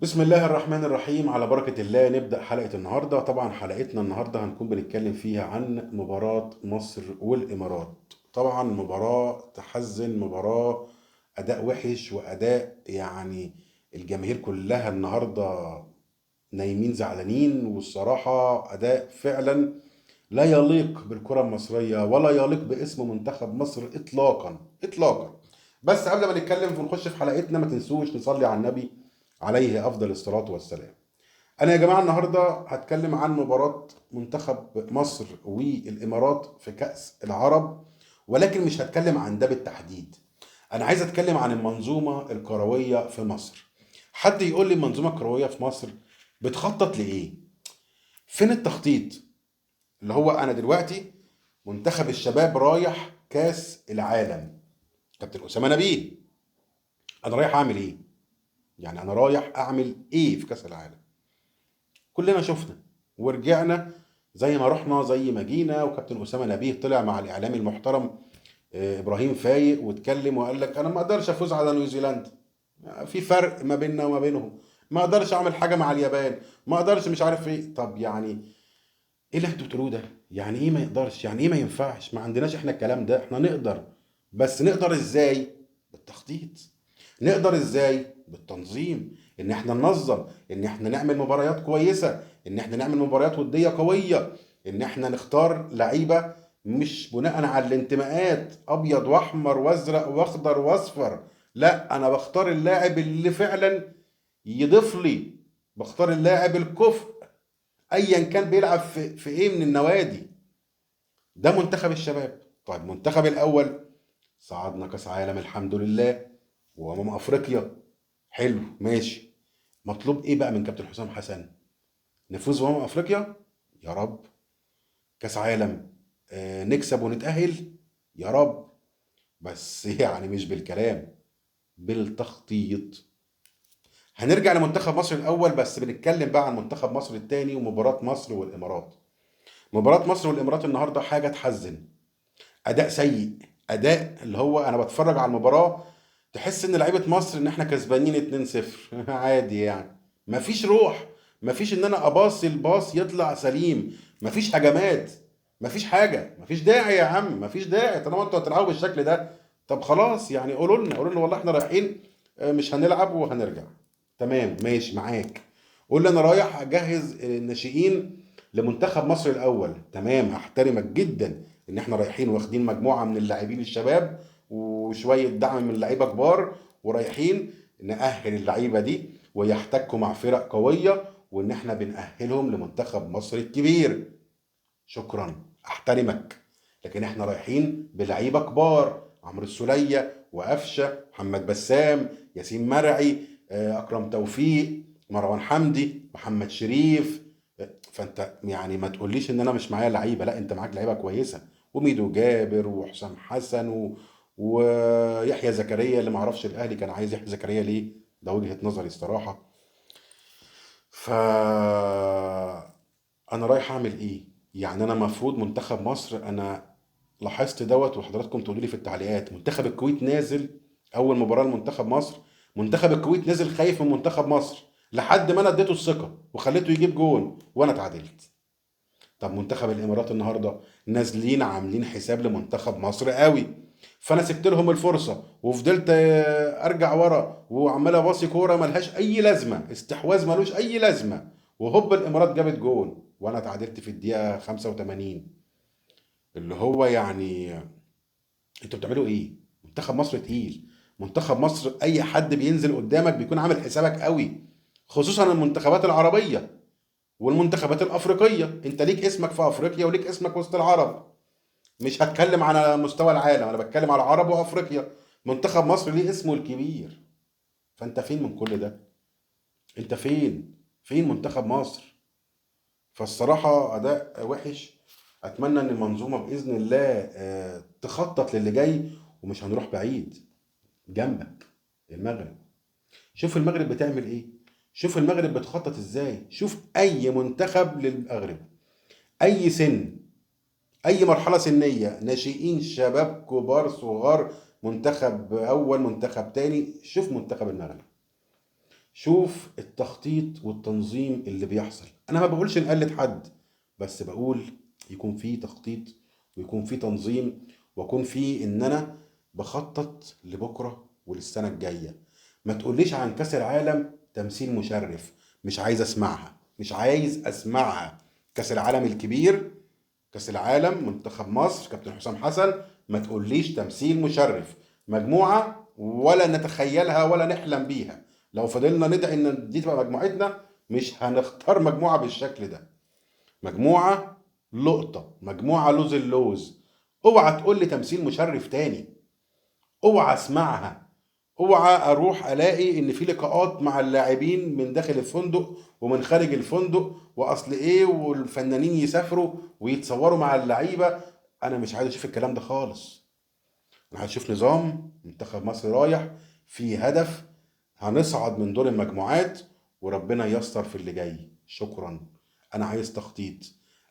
بسم الله الرحمن الرحيم، على بركة الله نبدأ حلقة النهاردة. طبعا حلقتنا النهاردة هنكون بنتكلم فيها عن مباراة مصر والإمارات. طبعا مباراة تحزن، مباراة أداء وحش وأداء يعني الجماهير كلها النهاردة نايمين زعلانين. والصراحة أداء فعلا لا يليق بالكرة المصرية ولا يليق باسم منتخب مصر إطلاقا إطلاقا. بس قبل ما نتكلم ونخش في حلقتنا، ما تنسوش نصلي على النبي عليه أفضل الصلاة والسلام. أنا يا جماعة النهاردة هتكلم عن مباراة منتخب مصر والإمارات في كأس العرب، ولكن مش هتكلم عن ده بالتحديد. أنا عايز أتكلم عن المنظومة الكروية في مصر. حد يقول لي المنظومة الكروية في مصر بتخطط لإيه؟ فين التخطيط؟ اللي هو أنا دلوقتي منتخب الشباب رايح كأس العالم، كابتن أسامة نبيه، أنا رايح أعمل إيه؟ يعني أنا رايح أعمل إيه في كأس العالم؟ كلنا شفنا ورجعنا، زي ما رحنا زي ما جينا. وكابتن اسامه نبيه طلع مع الاعلامي المحترم ابراهيم فايق واتكلم وقال لك انا ما اقدرش افوز على نيوزيلندا، في فرق ما بيننا وما بينهم، ما اقدرش اعمل حاجه مع اليابان، ما اقدرش مش عارف ايه. طب يعني ايه اللي انتوا بتقولوه ده؟ يعني ايه ما يقدرش؟ يعني ايه ما ينفعش؟ ما عندناش احنا الكلام ده، احنا نقدر. بس نقدر ازاي؟ بالتخطيط. نقدر ازاي؟ بالتنظيم، ان احنا ننظم، ان احنا نعمل مباريات كويسة، ان احنا نعمل مباريات ودية قوية، ان احنا نختار لعيبة مش بناء على الانتماءات ابيض واحمر وازرق واخضر واصفر. لا، انا بختار اللاعب اللي فعلا يضيف لي، بختار اللاعب الكفء ايا كان بيلعب في ايه من النوادي. ده منتخب الشباب. طيب منتخب الاول، صعدنا كاس عالم الحمد لله، افريقيا، حلو ماشي. مطلوب ايه بقى من كابتن حسام حسن؟ نفوز افريقيا، يا رب. كاس عالم، نكسب ونتأهل، يا رب. بس يعني مش بالكلام، بالتخطيط. هنرجع لمنتخب مصر الاول، بس بنتكلم بقى عن منتخب مصر الثاني ومباراة مصر والامارات. مباراة مصر والامارات النهارده حاجة تحزن. اداء سيء، اداء اللي هو انا بتفرج على المباراه تحس ان لعيبه مصر ان احنا كسبانين 2-0 عادي يعني. مفيش روح، مفيش ان انا اباصي الباص يطلع سليم، مفيش هجمات، مفيش حاجه. مفيش داعي يا عم، مفيش داعي طالما انتوا هتلعبوا بالشكل ده. طب خلاص يعني قولوا لنا والله احنا رايحين، مش هنلعب وهنرجع. تمام ماشي معاك. قول لي انا رايح اجهز الناشئين لمنتخب مصر الاول، تمام، احترمك جدا ان احنا رايحين واخدين مجموعه من اللاعبين الشباب وشويه دعم من لعيبه كبار، ورايحين نأهل اللعيبه دي ويحتكوا مع فرق قويه، وان احنا بنأهلهم لمنتخب مصر الكبير. شكرا، احترمك. لكن احنا رايحين بلعيبه كبار، عمرو السوليه وقفشه، محمد بسام، ياسين مرعي، اكرم توفيق، مروان حمدي، محمد شريف. فانت يعني ما تقوليش ان انا مش معايا لعيبه، لا انت معاك لعيبه كويسه، وميدو جابر وحسام حسن ويحيى زكريا، اللي ما اعرفش الاهلي كان عايز يحيى زكريا ليه، ده وجهه نظري الصراحه. ف انا رايح اعمل ايه؟ يعني انا المفروض منتخب مصر، انا لاحظت دوت وحضراتكم تقولوا لي في التعليقات، منتخب الكويت نازل اول مباراه لمنتخب مصر، منتخب الكويت نازل خايف من منتخب مصر لحد ما انا اديته الثقه وخليته يجيب جون وانا اتعادلت. طب منتخب الامارات النهارده نازلين عاملين حساب لمنتخب مصر قوي، فانا سبت لهم الفرصه وفضلت ارجع ورا وعمال اباصي كوره ملهاش اي لازمه، استحواذ ملوش اي لازمه، وهوب الامارات جابت جون وانا اتعادلت في الدقيقه 85. اللي هو يعني انتوا بتعملوا ايه؟ منتخب مصر تقيل، منتخب مصر اي حد بينزل قدامك بيكون عامل حسابك قوي، خصوصا المنتخبات العربيه والمنتخبات الافريقيه. انت ليك اسمك في افريقيا وليك اسمك وسط العرب، مش هتكلم على مستوى العالم، انا بتكلم على العرب وافريقيا. منتخب مصر ليه اسمه الكبير. فانت فين من كل ده؟ انت فين منتخب مصر؟ فالصراحة اداء وحش. اتمنى ان المنظومة باذن الله تخطط للي جاي، ومش هنروح بعيد، جنبك المغرب. شوف المغرب بتعمل ايه، شوف المغرب بتخطط ازاي، شوف اي منتخب للمغرب، اي سن، اي مرحله سنيه، ناشئين، شباب، كبار، صغار، منتخب اول، منتخب تاني، شوف منتخب المغرب، شوف التخطيط والتنظيم اللي بيحصل. انا ما بقولش نقلد حد، بس بقول يكون في تخطيط ويكون في تنظيم، ويكون في ان انا بخطط لبكره وللسنه الجايه. ما تقوليش عن كاس العالم تمثيل مشرف، مش عايز اسمعها، مش عايز اسمعها. كاس العالم الكبير، كاس العالم منتخب مصر كابتن حسام حسن، ما تقوليش تمثيل مشرف. مجموعه ولا نتخيلها ولا نحلم بيها. لو فضلنا ندعي ان دي تبقى مجموعتنا، مش هنختار مجموعه بالشكل ده. مجموعه لقطه، مجموعه لوز اللوز. اوعى تقول لي تمثيل مشرف تاني، اوعى اسمعها. اوعى اروح الاقي ان في لقاءات مع اللاعبين من داخل الفندق ومن خارج الفندق، واصل ايه، والفنانين يسافروا ويتصوروا مع اللعيبه. انا مش عايز اشوف الكلام ده خالص. انا عايز اشوف نظام منتخب مصر رايح في هدف، هنصعد من دور المجموعات وربنا ييسر في اللي جاي. شكرا. انا عايز تخطيط.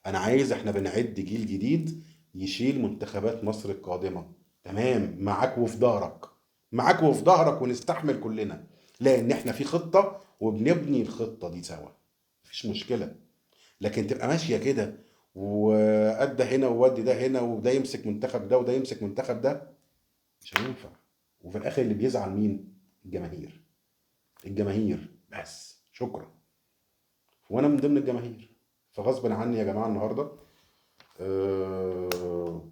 انا عايز، احنا بنعد جيل جديد يشيل منتخبات مصر القادمة. تمام، معاك وفي ظهرك، معاك وفي ظهرك، ونستحمل كلنا، لان احنا في خطة وبنبني الخطة دي سوا. مفيش مشكلة. لكن تبقى ماشية كده، وأدى هنا وودي ده هنا، وده يمسك منتخب ده وده يمسك منتخب ده، مش هينفع. وفي الاخر اللي بيزعل مين؟ الجماهير. الجماهير بس. شكرا. وانا من ضمن الجماهير، فغصب عني يا جماعه النهارده.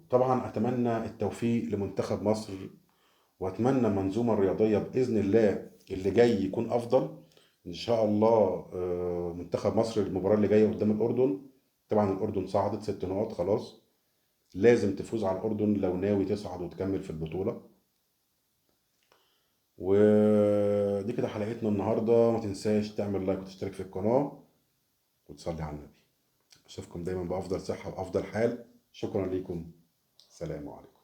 طبعا اتمنى التوفيق لمنتخب مصر، واتمنى المنظومه الرياضيه باذن الله اللي جاي يكون افضل ان شاء الله. منتخب مصر المباراه اللي جايه قدام الاردن، طبعا الاردن صعدت 6 نقط خلاص، لازم تفوز على الاردن لو ناوي تصعد وتكمل في البطوله. ودي كده حلقتنا النهارده. ما تنساش تعمل لايك وتشترك في القناه وتصلي على النبي. اشوفكم دايما بافضل صحه وافضل حال. شكرا لكم. السلام عليكم.